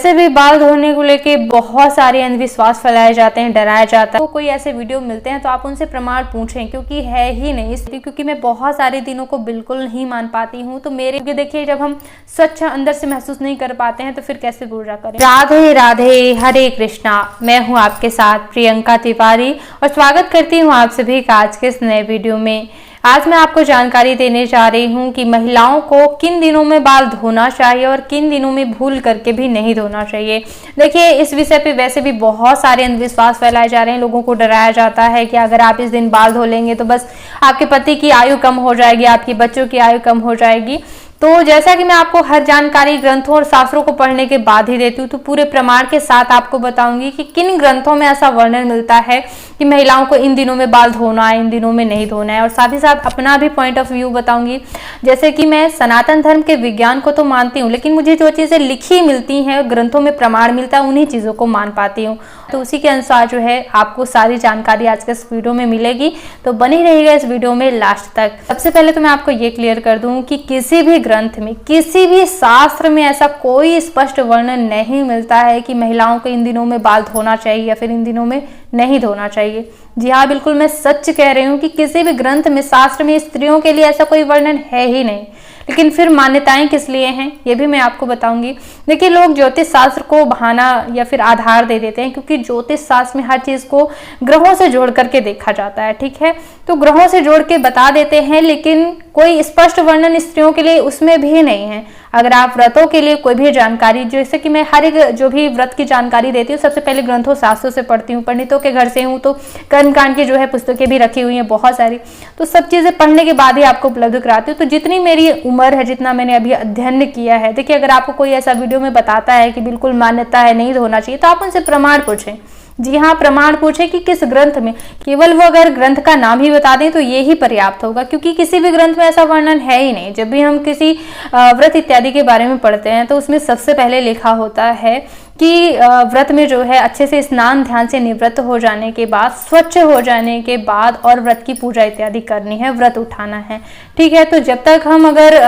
वैसे भी बाल धोने को लेके बहुत सारे अंधविश्वास फैलाए जाते हैं, डराया जाता है। तो कोई ऐसे वीडियो मिलते हैं तो आप उनसे प्रमाण पूछें, क्योंकि है ही नहीं, क्योंकि मैं बहुत सारे दिनों को बिल्कुल नहीं मान पाती हूँ। तो मेरे क्योंकि देखिए, जब हम स्वच्छ अंदर से महसूस नहीं कर पाते हैं तो फिर कैसे पूजा करें। राधे राधे, हरे कृष्णा। मैं हूँ आपके साथ प्रियंका तिवारी और स्वागत करती हूँ आप सभी का आज के इस नए वीडियो में। आज मैं आपको जानकारी देने जा रही हूँ कि महिलाओं को किन दिनों में बाल धोना चाहिए और किन दिनों में भूल करके भी नहीं धोना चाहिए। देखिए, इस विषय पे वैसे भी बहुत सारे अंधविश्वास फैलाए जा रहे हैं। लोगों को डराया जाता है कि अगर आप इस दिन बाल धो लेंगे तो बस आपके पति की आयु कम हो जाएगी, आपकी बच्चों की आयु कम हो जाएगी। तो जैसा कि मैं आपको हर जानकारी ग्रंथों और शास्त्रों को पढ़ने के बाद ही देती हूँ, तो पूरे प्रमाण के साथ आपको बताऊंगी कि किन ग्रंथों में ऐसा वर्णन मिलता है कि महिलाओं को इन दिनों में बाल धोना है, इन दिनों में नहीं धोना है। और साथ ही साथ अपना भी पॉइंट ऑफ व्यू बताऊंगी। जैसे कि मैं सनातन धर्म के विज्ञान को तो मानती हूँ, लेकिन मुझे जो चीजें लिखी मिलती हैं, ग्रंथों में प्रमाण मिलता है, उन्हीं चीजों को मान पाती हूँ। तो उसी के अनुसार जो है आपको सारी जानकारी आज के इस वीडियो में मिलेगी, तो बनी रहेगा इस वीडियो में लास्ट तक। सबसे पहले तो मैं आपको ये क्लियर कर दूं कि किसी भी ग्रंथ में, किसी भी शास्त्र में ऐसा कोई स्पष्ट वर्णन नहीं मिलता है कि महिलाओं को इन दिनों में बाल धोना चाहिए या फिर इन दिनों में नहीं धोना चाहिए। जी हाँ, बिल्कुल मैं सच कह रही हूँ कि किसी भी ग्रंथ में, शास्त्र में स्त्रियों के लिए ऐसा कोई वर्णन है ही नहीं। लेकिन फिर मान्यताएं किस लिए हैं ये भी मैं आपको बताऊंगी। देखिए, लोग ज्योतिष शास्त्र को बहाना या फिर आधार दे देते हैं, क्योंकि ज्योतिष शास्त्र में हर चीज को ग्रहों से जोड़ करके देखा जाता है। ठीक है, तो ग्रहों से जोड़ के बता देते हैं, लेकिन कोई स्पष्ट वर्णन स्त्रियों के लिए उसमें भी नहीं है। अगर आप व्रतों के लिए कोई भी जानकारी, जैसे कि मैं हर एक जो भी व्रत की जानकारी देती हूँ सबसे पहले ग्रंथों शास्त्रों से पढ़ती हूँ। पंडितों के घर से हूँ तो कर्मकांड की जो है पुस्तकें भी रखी हुई हैं बहुत सारी, तो सब चीजें पढ़ने के बाद ही आपको उपलब्ध कराती हूँ। तो जितनी मेरी उम्र है, जितना मैंने अभी अध्ययन किया है, देखिए अगर आपको कोई ऐसा वीडियो में बताता है कि बिल्कुल मान्यता है, नहीं धोना चाहिए, तो आप उनसे प्रमाण पूछें। जी हाँ, प्रमाण पूछे कि किस ग्रंथ में। केवल वो अगर ग्रंथ का नाम ही बता दें तो ये ही पर्याप्त होगा, क्योंकि किसी भी ग्रंथ में ऐसा वर्णन है ही नहीं। जब भी हम किसी व्रत इत्यादि के बारे में पढ़ते हैं तो उसमें सबसे पहले लिखा होता है कि व्रत में जो है अच्छे से स्नान ध्यान से निवृत्त हो जाने के बाद, स्वच्छ हो जाने के बाद और व्रत की पूजा इत्यादि करनी है, व्रत उठाना है। ठीक है, तो जब तक हम अगर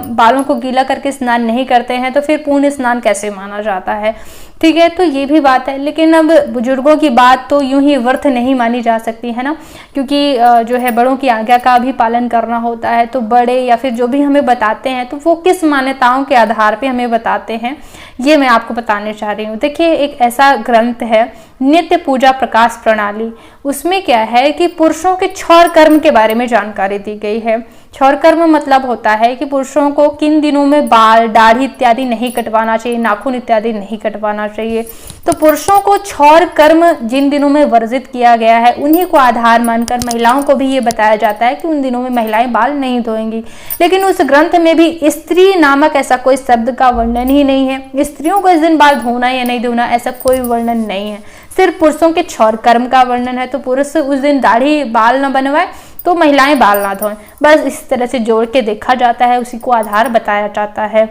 बालों को गीला करके स्नान नहीं करते हैं तो फिर पूर्ण स्नान कैसे माना जाता है। ठीक है, तो ये भी बात है। लेकिन अब बुजुर्गों की बात तो यूं ही व्यर्थ नहीं मानी जा सकती है ना, क्योंकि जो है बड़ों की आज्ञा का भी पालन करना होता है। तो बड़े या फिर जो भी हमें बताते हैं तो वो किस मान्यताओं के आधार पे हमें बताते हैं, ये मैं आपको बताने चाह रही हूँ। देखिए, एक ऐसा ग्रंथ है नित्य पूजा प्रकाश प्रणाली। उसमें क्या है कि पुरुषों के क्षौर कर्म के बारे में जानकारी दी गई है। क्षौर कर्म मतलब होता है कि पुरुषों को किन दिनों में बाल, दाढ़ी इत्यादि नहीं कटवाना चाहिए, नाखून इत्यादि नहीं कटवाना चाहिए। तो पुरुषों को क्षौर कर्म जिन दिनों में वर्जित किया गया है, उन्हीं को आधार मानकर महिलाओं को भी ये बताया जाता है कि उन दिनों में महिलाएं बाल नहीं धोएंगी। लेकिन उस ग्रंथ में भी स्त्री नामक ऐसा कोई शब्द का वर्णन ही नहीं है। स्त्रियों को इस दिन बाल धोना या नहीं धोना ऐसा कोई वर्णन नहीं है। सिर्फ पुरुषों के क्षौर कर्म का वर्णन है। तो पुरुष उस दिन दाढ़ी बाल न बनवाए तो महिलाएं बाल ना धोएं, बस इस तरह से जोड़ के देखा जाता है, उसी को आधार बताया जाता है।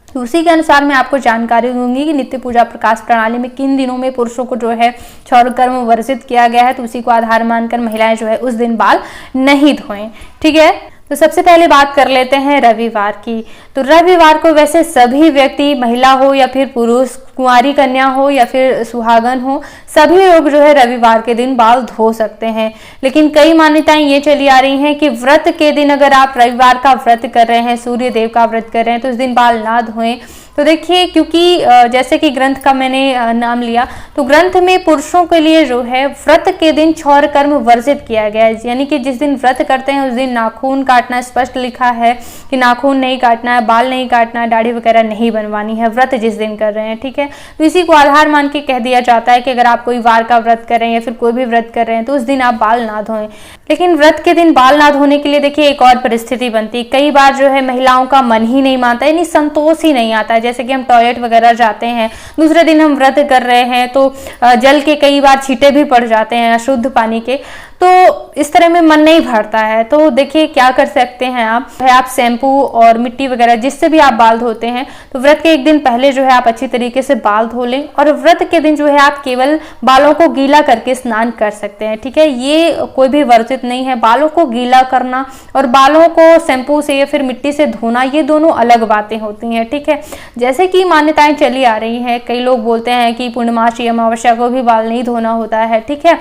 तो उसी के अनुसार मैं आपको जानकारी दूंगी कि नित्य पूजा प्रकाश प्रणाली में किन दिनों में पुरुषों को जो है क्षौर कर्म वर्जित किया गया है, तो उसी को आधार मानकर महिलाएं जो है उस दिन बाल नहीं धोएं। ठीक है, तो सबसे पहले बात कर लेते हैं रविवार की। तो रविवार को वैसे सभी व्यक्ति, महिला हो या फिर पुरुष, कुंवारी कन्या हो या फिर सुहागन हो, सभी लोग जो है रविवार के दिन बाल धो सकते हैं। लेकिन कई मान्यताएं ये चली आ रही हैं कि व्रत के दिन अगर आप रविवार का व्रत कर रहे हैं, सूर्य देव का व्रत कर रहे हैं, तो उस दिन बाल ना धोएं। तो देखिए, क्योंकि जैसे कि ग्रंथ का मैंने नाम लिया, तो ग्रंथ में पुरुषों के लिए जो है व्रत के दिन क्षौर कर्म वर्जित किया गया है। यानी कि जिस दिन व्रत करते हैं उस दिन नाखून काटना स्पष्ट लिखा है कि नाखून नहीं काटना है, बाल नहीं काटना है, दाढ़ी वगैरह नहीं बनवानी है, व्रत जिस दिन कर रहे हैं। ठीक है, तो इसी को आधार मान के कह दिया जाता है कि अगर आप कोई वार का व्रत कर रहे हैं या फिर कोई भी व्रत कर रहे हैं तो उस दिन आप बाल ना धोएं। लेकिन व्रत के दिन बाल ना धोने के लिए देखिए एक और परिस्थिति बनती है। कई बार जो है महिलाओं का मन ही नहीं मानता, यानी संतोष ही नहीं आता है। जैसे कि हम टॉयलेट वगैरह जाते हैं, दूसरे दिन हम व्रत कर रहे हैं तो जल के कई बार छींटे भी पड़ जाते हैं, अशुद्ध पानी के। तो इस तरह में मन नहीं भरता है। तो देखिए क्या कर सकते हैं आप शैम्पू और मिट्टी वगैरह जिससे भी आप बाल धोते हैं, तो व्रत के एक दिन पहले जो है आप अच्छी तरीके से बाल धो लें, और व्रत के दिन जो है आप केवल बालों को गीला करके स्नान कर सकते हैं। ठीक है, ये कोई भी वर्जित नहीं है। बालों को गीला करना और बालों को शैम्पू से या फिर मिट्टी से धोना, ये दोनों अलग बातें होती हैं। ठीक है, जैसे कि मान्यताएं चली आ रही हैं, कई लोग बोलते हैं कि पूर्णमासी अमावस्या को भी बाल नहीं धोना होता है। ठीक है,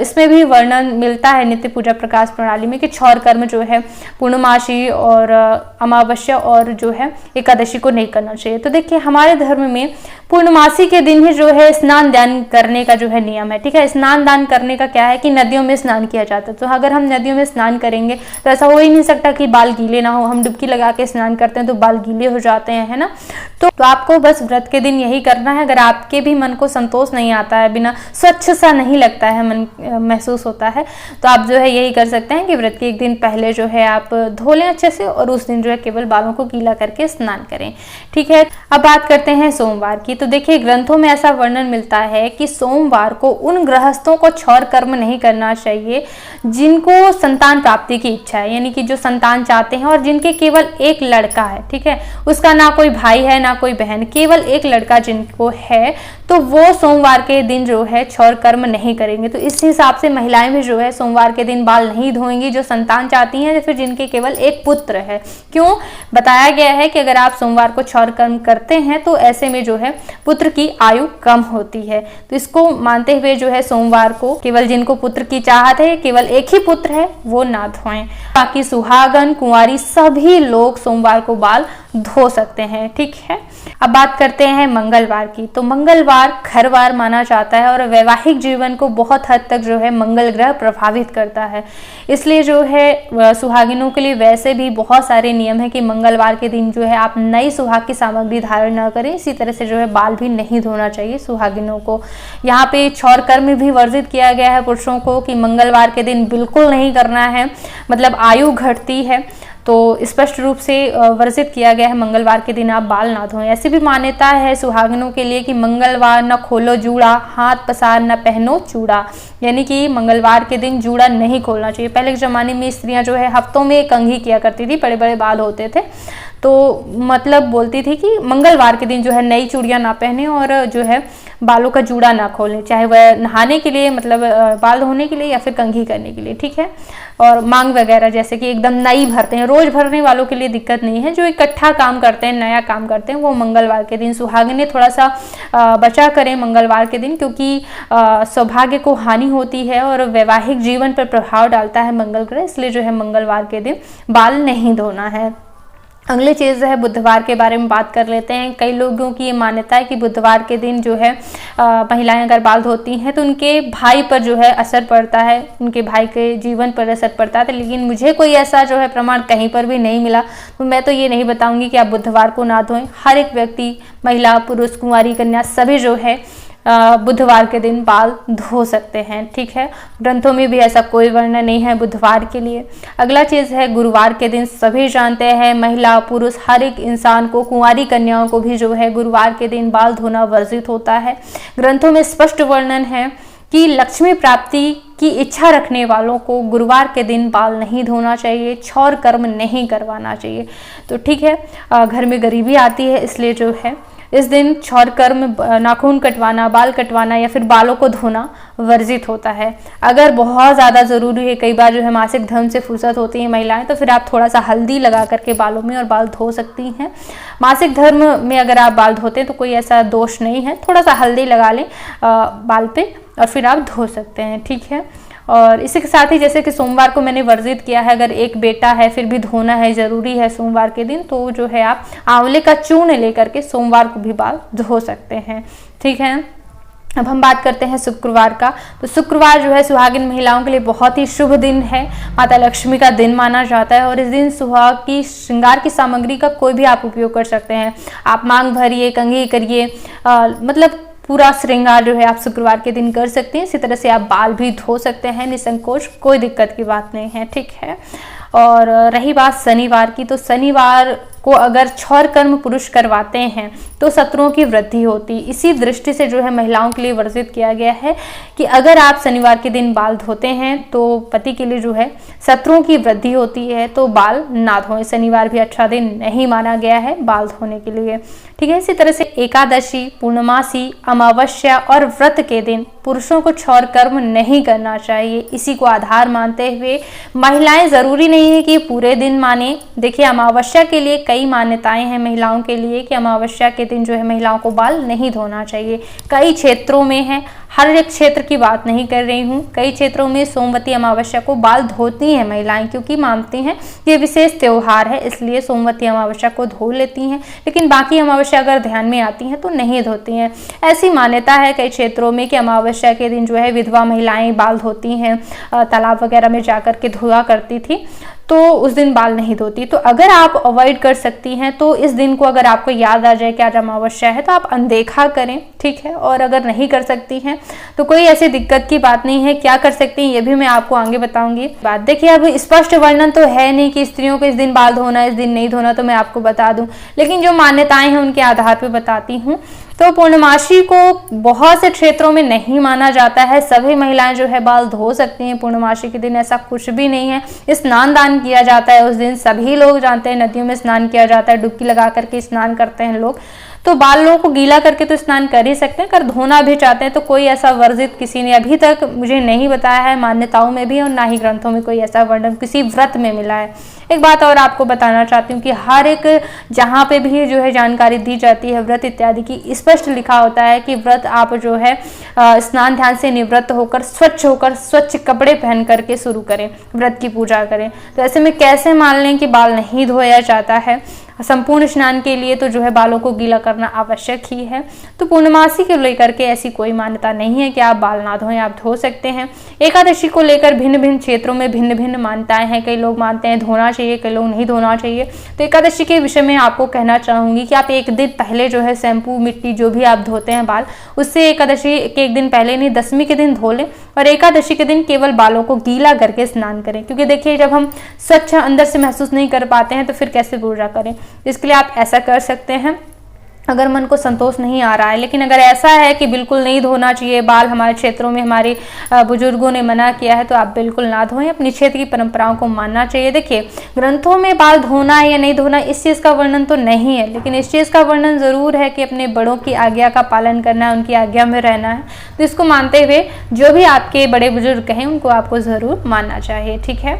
इसमें भी वर्णन मिलता है नित्य पूजा प्रकाश प्रणाली में कि क्षौर कर्म जो है पूर्णमासी और अमावस्या और जो है एकादशी को नहीं करना चाहिए। तो देखिए हमारे धर्म में पूर्णमासी के दिन ही जो है स्नान दान करने का जो है नियम है। ठीक है, स्नान दान करने का क्या है कि नदियों में स्नान किया जाता है। तो अगर हम नदियों में स्नान करेंगे तो ऐसा हो ही नहीं सकता कि बाल गीले ना हो। हम डुबकी लगा के स्नान करते हैं तो बाल गीले हो जाते हैं, है ना। तो आपको बस व्रत के दिन यही करना है। अगर आपके भी मन को संतोष नहीं आता है, बिना स्वच्छ सा नहीं लगता है, मन महसूस होता है, तो आप जो है यही कर सकते हैं कि व्रत के एक दिन पहले जो है आप धो लें अच्छे से, और उस दिन जो है केवल बालों को गीला करके स्नान करें। ठीक है, अब बात करते हैं सोमवार की। तो देखिए ग्रंथों में ऐसा वर्णन मिलता है कि सोमवार को उन गृहस्थों को क्षौर कर्म नहीं करना चाहिए जिनको संतान प्राप्ति की इच्छा है, यानी कि जो संतान चाहते हैं और जिनके केवल एक लड़का है। ठीक है, उसका ना कोई भाई है ना कोई बहन, केवल एक लड़का जिनको है, तो वो सोमवार के दिन जो है क्षौर कर्म नहीं करेंगे। तो इस हिसाब से महिलाएं भी जो है सोमवार के दिन बाल नहीं धोएंगी जो संतान चाहती हैं या फिर जिनके केवल एक पुत्र है। क्यों? बताया गया है कि अगर आप सोमवार को क्षौर कर्म करते हैं तो ऐसे में जो है पुत्र की आयु कम होती है। तो इसको मानते हुए जो है सोमवार को केवल जिनको पुत्र की चाहत है, केवल एक ही पुत्र है, वो ना धोएं। बाकी सुहागन कुंवारी सभी लोग सोमवार को बाल धो सकते हैं। ठीक है, अब बात करते हैं मंगलवार की। तो मंगलवार घरवार माना जाता है और वैवाहिक जीवन को बहुत हद तक जो है मंगल ग्रह प्रभावित करता है। इसलिए जो है सुहागिनों के लिए वैसे भी बहुत सारे नियम है कि मंगलवार के दिन जो है आप नई सुहाग की सामग्री धारण न करें। इसी तरह से जो है बाल भी नहीं धोना चाहिए सुहागिनों को। यहाँ पे क्षौर कर्म भी वर्जित किया गया है पुरुषों को कि मंगलवार के दिन बिल्कुल नहीं करना है, मतलब आयु घटती है, तो स्पष्ट रूप से वर्जित किया गया है मंगलवार के दिन आप बाल ना धोएं। ऐसी भी मान्यता है सुहागिनों के लिए कि मंगलवार न खोलो जूड़ा, हाथ पसार न पहनो चूड़ा, यानी कि मंगलवार के दिन जूड़ा नहीं खोलना चाहिए। पहले के जमाने में स्त्रियां जो है हफ्तों में कंघी किया करती थी, बड़े बड़े बाल होते थे, तो मतलब बोलती थी कि मंगलवार के दिन जो है नई चूड़ियां ना पहने और जो है बालों का जूड़ा ना खोलें, चाहे वह नहाने के लिए मतलब बाल धोने के लिए या फिर कंघी करने के लिए। ठीक है, और मांग वगैरह जैसे कि एकदम नई भरते हैं, रोज भरने वालों के लिए दिक्कत नहीं है। जो इकट्ठा काम करते हैं, नया काम करते हैं, वो मंगलवार के दिन सुहागिनें थोड़ा सा बचा करें मंगलवार के दिन, क्योंकि सौभाग्य को हानि होती है और वैवाहिक जीवन पर प्रभाव डालता है मंगल ग्रह। इसलिए जो है मंगलवार के दिन बाल नहीं धोना है। अगली चीज़ है बुधवार के बारे में बात कर लेते हैं। कई लोगों की ये मान्यता है कि बुधवार के दिन जो है महिलाएं अगर बाल धोती हैं तो उनके भाई पर जो है असर पड़ता है, उनके भाई के जीवन पर असर पड़ता है। लेकिन मुझे कोई ऐसा जो है प्रमाण कहीं पर भी नहीं मिला, तो मैं तो ये नहीं बताऊंगी कि आप बुधवार को ना धोएं। हर एक व्यक्ति, महिला, पुरुष, कुंवारी, कन्या सभी जो है बुधवार के दिन बाल धो सकते हैं। ठीक है, ग्रंथों में भी ऐसा कोई वर्णन नहीं है बुधवार के लिए। अगला चीज़ है गुरुवार के दिन। सभी जानते हैं महिला पुरुष हर एक इंसान को, कुंवारी कन्याओं को भी जो है गुरुवार के दिन बाल धोना वर्जित होता है। ग्रंथों में स्पष्ट वर्णन है कि लक्ष्मी प्राप्ति की इच्छा रखने वालों को गुरुवार के दिन बाल नहीं धोना चाहिए, क्षौर कर्म नहीं करवाना चाहिए। तो ठीक है, घर में गरीबी आती है, इसलिए जो है इस दिन क्षौर कर्म, नाखून कटवाना, बाल कटवाना या फिर बालों को धोना वर्जित होता है। अगर बहुत ज़्यादा ज़रूरी है, कई बार जो है मासिक धर्म से फुर्सत होती है महिलाएं, तो फिर आप थोड़ा सा हल्दी लगा करके बालों में और बाल धो सकती हैं। मासिक धर्म में अगर आप बाल धोते हैं तो कोई ऐसा दोष नहीं है, थोड़ा सा हल्दी लगा लें बाल पे और फिर आप धो सकते हैं। ठीक है, और इसी के साथ ही जैसे कि सोमवार को मैंने वर्जित किया है, अगर एक बेटा है फिर भी धोना है, ज़रूरी है सोमवार के दिन, तो जो है आप आंवले का चूर्ण लेकर के सोमवार को भी बाल धो सकते हैं। ठीक है, अब हम बात करते हैं शुक्रवार का। तो शुक्रवार जो है सुहागिन महिलाओं के लिए बहुत ही शुभ दिन है, माता लक्ष्मी का दिन माना जाता है और इस दिन सुहाग की श्रृंगार की सामग्री का कोई भी आप उपयोग कर सकते हैं। आप मांग भरिए, कंघी करिए, मतलब पूरा श्रृंगार जो है आप शुक्रवार के दिन कर सकते हैं। इसी तरह से आप बाल भी धो सकते हैं निसंकोच, कोई दिक्कत की बात नहीं है। ठीक है, और रही बात शनिवार की, तो शनिवार को अगर क्षौर कर्म पुरुष करवाते हैं तो शत्रुओं की वृद्धि होती। इसी दृष्टि से जो है महिलाओं के लिए वर्जित किया गया है कि अगर आप शनिवार के दिन बाल धोते हैं तो पति के लिए जो है शत्रुओं की वृद्धि होती है, तो बाल ना धोएं। शनिवार भी अच्छा दिन नहीं माना गया है बाल धोने के लिए, ठीक है। इसी तरह से एकादशी, पूर्णमासी, अमावस्या और व्रत के दिन पुरुषों को क्षौर कर्म नहीं करना चाहिए। इसी को आधार मानते हुए महिलाएं, जरूरी नहीं है कि पूरे दिन माने। देखिए अमावस्या के लिए कई मान्यताएं हैं महिलाओं के लिए कि अमावस्या के दिन जो है महिलाओं को बाल नहीं धोना चाहिए। कई क्षेत्रों में है, हर एक क्षेत्र की बात नहीं कर रही हूँ। कई क्षेत्रों में सोमवती अमावस्या को बाल धोती हैं महिलाएं, क्योंकि मानती हैं ये विशेष त्योहार है, इसलिए सोमवती अमावस्या को धो लेती हैं। लेकिन बाकी अमावस्या अगर ध्यान में आती हैं तो नहीं धोती हैं। ऐसी मान्यता है कई क्षेत्रों में कि अमावस्या के दिन जो है विधवा महिलाएं बाल धोती हैं, तालाब वगैरह में जाकर के धोया करती थी, तो उस दिन बाल नहीं धोती। तो अगर आप अवॉइड कर सकती हैं तो इस दिन को अगर आपको याद आ जाए कि आज अमावस्या है तो आप अनदेखा करें, ठीक है। और अगर नहीं कर सकती हैं तो कोई ऐसी दिक्कत की बात नहीं है, क्या कर सकती हैं ये भी मैं आपको आगे बताऊंगी बात। देखिए अब स्पष्ट वर्णन तो है नहीं कि स्त्रियों को इस दिन बाल धोना, इस दिन नहीं धोना, तो मैं आपको बता दूं, लेकिन जो मान्यताएं हैं उनके आधार पर बताती हूँ। तो पूर्णमासी को बहुत से क्षेत्रों में नहीं माना जाता है, सभी महिलाएं जो है बाल धो सकती हैं पूर्णमासी के दिन, ऐसा कुछ भी नहीं है। स्नान दान किया जाता है उस दिन, सभी लोग जानते हैं नदियों में स्नान किया जाता है, डुबकी लगा करके स्नान करते हैं लोग। तो बालों को गीला करके तो स्नान कर ही सकते हैं, अगर धोना भी चाहते हैं तो कोई ऐसा वर्जित किसी ने अभी तक मुझे नहीं बताया है, मान्यताओं में भी और ना ही ग्रंथों में कोई ऐसा वर्णन किसी व्रत में मिला है। एक बात और आपको बताना चाहती हूँ कि हर एक जहाँ पे भी जो है जानकारी दी जाती है व्रत इत्यादि की, स्पष्ट लिखा होता है कि व्रत आप जो है स्नान ध्यान से निवृत्त होकर स्वच्छ कपड़े पहन करके शुरू करें, व्रत की पूजा करें। तो ऐसे में कैसे मान लें कि बाल नहीं धोया जाता है? संपूर्ण स्नान के लिए तो जो है बालों को गीला करना आवश्यक ही है। तो पूर्णमासी को लेकर के ऐसी कोई मान्यता नहीं है कि आप बाल ना धोएं, आप धो सकते हैं। एकादशी को लेकर भिन्न भिन्न क्षेत्रों में भिन्न भिन्न मान्यताएं हैं, कई लोग मानते हैं धोना चाहिए, कई लोग नहीं धोना चाहिए। तो एकादशी के विषय में आपको कहना चाहूंगी कि आप एक दिन पहले जो है शैम्पू, मिट्टी जो भी आप धोते हैं बाल, उससे एकादशी के एक दिन पहले नहीं, दसवीं के दिन धो लें और एकादशी के दिन केवल बालों को गीला करके स्नान करें। क्योंकि देखिए जब हम स्वच्छ अंदर से महसूस नहीं कर पाते हैं तो फिर कैसे पूजा करें। इसके लिए आप ऐसा कर सकते हैं अगर मन को संतोष नहीं आ रहा है। लेकिन अगर ऐसा है कि बिल्कुल नहीं धोना चाहिए बाल, हमारे क्षेत्रों में हमारे बुजुर्गों ने मना किया है, तो आप बिल्कुल ना धोएं, अपने क्षेत्र की परंपराओं को मानना चाहिए। देखिए ग्रंथों में बाल धोना है या नहीं धोना इस चीज़ का वर्णन तो नहीं है, लेकिन इस चीज़ का वर्णन ज़रूर है कि अपने बड़ों की आज्ञा का पालन करना है, उनकी आज्ञा में रहना है। तो इसको मानते हुए जो भी आपके बड़े बुजुर्ग कहें उनको आपको ज़रूर मानना चाहिए, ठीक है।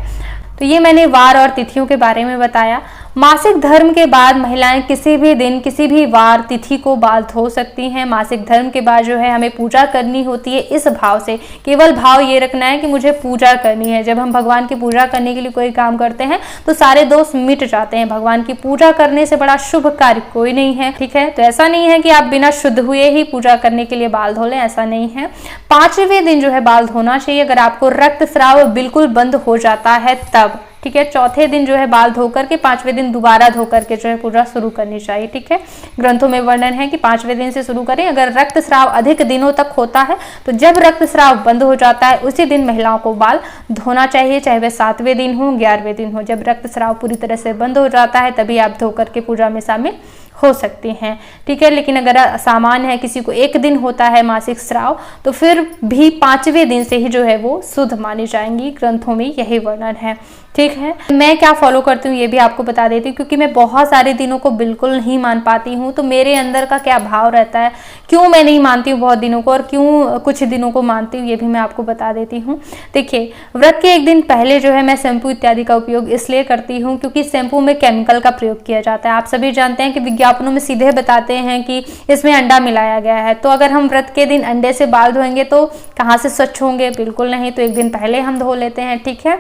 तो ये मैंने वार और तिथियों के बारे में बताया। मासिक धर्म के बाद महिलाएं किसी भी दिन, किसी भी वार, तिथि को बाल धो सकती हैं। मासिक धर्म के बाद जो है हमें पूजा करनी होती है इस भाव से, केवल भाव ये रखना है कि मुझे पूजा करनी है। जब हम भगवान की पूजा करने के लिए कोई काम करते हैं तो सारे दोष मिट जाते हैं। भगवान की पूजा करने से बड़ा शुभ कार्य कोई नहीं है, ठीक है। तो ऐसा नहीं है कि आप बिना शुद्ध हुए ही पूजा करने के लिए बाल धो लें, ऐसा नहीं है। 5वें दिन जो है बाल धोना चाहिए अगर आपको रक्तस्राव बिल्कुल बंद हो जाता है तब, ठीक है। चौथे दिन जो है बाल धोकर के 5वें दिन दोबारा धोकर के जो है पूजा शुरू करनी चाहिए, ठीक है। ग्रंथों में वर्णन है कि 5वें दिन से शुरू करें। अगर रक्तस्राव अधिक दिनों तक होता है तो जब रक्तस्राव बंद हो जाता है उसी दिन महिलाओं को बाल धोना चाहिए, चाहे वह 7वें दिन हो, 11वें दिन हो। जब रक्तस्राव पूरी तरह से बंद हो जाता है तभी आप धोकर के पूजा में शामिल हो सकते हैं, ठीक है। लेकिन अगर सामान्य है, किसी को एक दिन होता है मासिक स्राव, तो फिर भी 5वें दिन से ही जो है वो शुद्ध मानी जाएंगी। ग्रंथों में यही वर्णन है, ठीक है। मैं क्या फॉलो करती हूँ ये भी आपको बता देती हूँ, क्योंकि मैं बहुत सारे दिनों को बिल्कुल नहीं मान पाती हूँ। तो मेरे अंदर का क्या भाव रहता है, क्यों मैं नहीं मानती हूँ बहुत दिनों को और क्यों कुछ दिनों को मानती हूँ, ये भी मैं आपको बता देती हूँ। देखिए व्रत के एक दिन पहले जो है मैं शैम्पू इत्यादि का उपयोग इसलिए करती हूँ क्योंकि शैम्पू में केमिकल का प्रयोग किया जाता है। आप सभी जानते हैं कि विज्ञापनों में सीधे बताते हैं कि इसमें अंडा मिलाया गया है। तो अगर हम व्रत के दिन अंडे से बाल धोएंगे तो कहाँ से स्वच्छ होंगे, बिल्कुल नहीं। तो एक दिन पहले हम धो लेते हैं, ठीक है।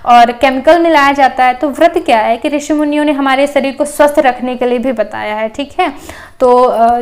और केमिकल मिलाया जाता है। तो व्रत क्या है कि ऋषि मुनियों ने हमारे शरीर को स्वस्थ रखने के लिए भी बताया है, ठीक है। तो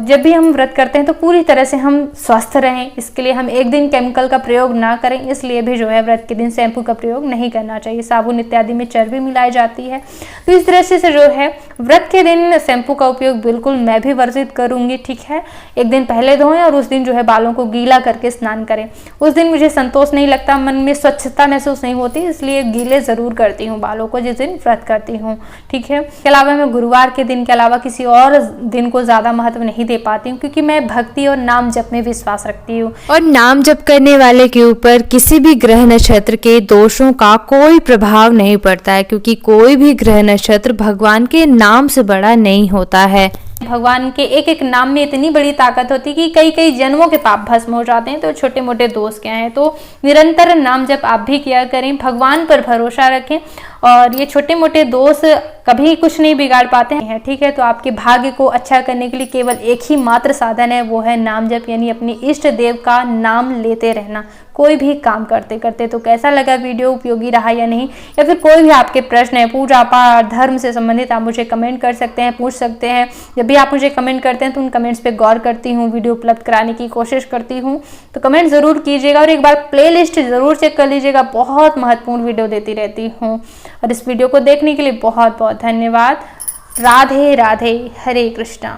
जब भी हम व्रत करते हैं तो पूरी तरह से हम स्वस्थ रहें, इसके लिए हम एक दिन केमिकल का प्रयोग ना करें। इसलिए भी जो है व्रत के दिन शैम्पू का प्रयोग नहीं करना चाहिए। साबुन इत्यादि में चर्बी मिलाई जाती है, तो इस दृष्टि से जो है व्रत के दिन शैम्पू का उपयोग बिल्कुल मैं भी वर्जित करूंगी, ठीक है। एक दिन पहले धोएं और उस दिन जो है बालों को गीला करके स्नान करें। उस दिन मुझे संतोष नहीं लगता, मन में स्वच्छता महसूस नहीं होती, इसलिए गीले जरूर करती हूँ बालों को जिस दिन व्रत करती हूँ, ठीक है। इसके अलावा मैं गुरुवार के दिन के अलावा किसी और दिन को ज्यादा महत्व नहीं दे पाती हूँ, क्योंकि मैं भक्ति और नाम जप में विश्वास रखती हूँ। और नाम जप करने वाले के ऊपर किसी भी ग्रह नक्षत्र के दोषों का कोई प्रभाव नहीं पड़ता है, क्योंकि कोई भी ग्रह नक्षत्र भगवान के नाम से बड़ा नहीं होता है। भगवान के एक एक नाम में इतनी बड़ी ताकत होती है कि कई कई जन्मों के पाप भस्म हो जाते हैं। तो छोटे मोटे दोष क्या हैं, तो निरंतर नाम जप आप भी किया करें, भगवान पर भरोसा रखें, और ये छोटे मोटे दोष कभी कुछ नहीं बिगाड़ पाते हैं, ठीक है। तो आपके भाग्य को अच्छा करने के लिए केवल एक ही मात्र साधन है, वो है नाम जप, यानी अपने इष्ट देव का नाम लेते रहना कोई भी काम करते करते। तो कैसा लगा वीडियो, उपयोगी रहा या नहीं, या फिर कोई भी आपके प्रश्न है पूजा पाठ धर्म से संबंधित, आप मुझे कमेंट कर सकते हैं, पूछ सकते हैं। जब भी आप मुझे कमेंट करते हैं तो उन कमेंट्स पे गौर करती हूँ, वीडियो उपलब्ध कराने की कोशिश करती हूँ। तो कमेंट जरूर कीजिएगा और एक बार प्लेलिस्ट जरूर चेक कर लीजिएगा, बहुत महत्वपूर्ण वीडियो देती रहती हूँ। और इस वीडियो को देखने के लिए बहुत बहुत धन्यवाद। राधे राधे, हरे कृष्णा।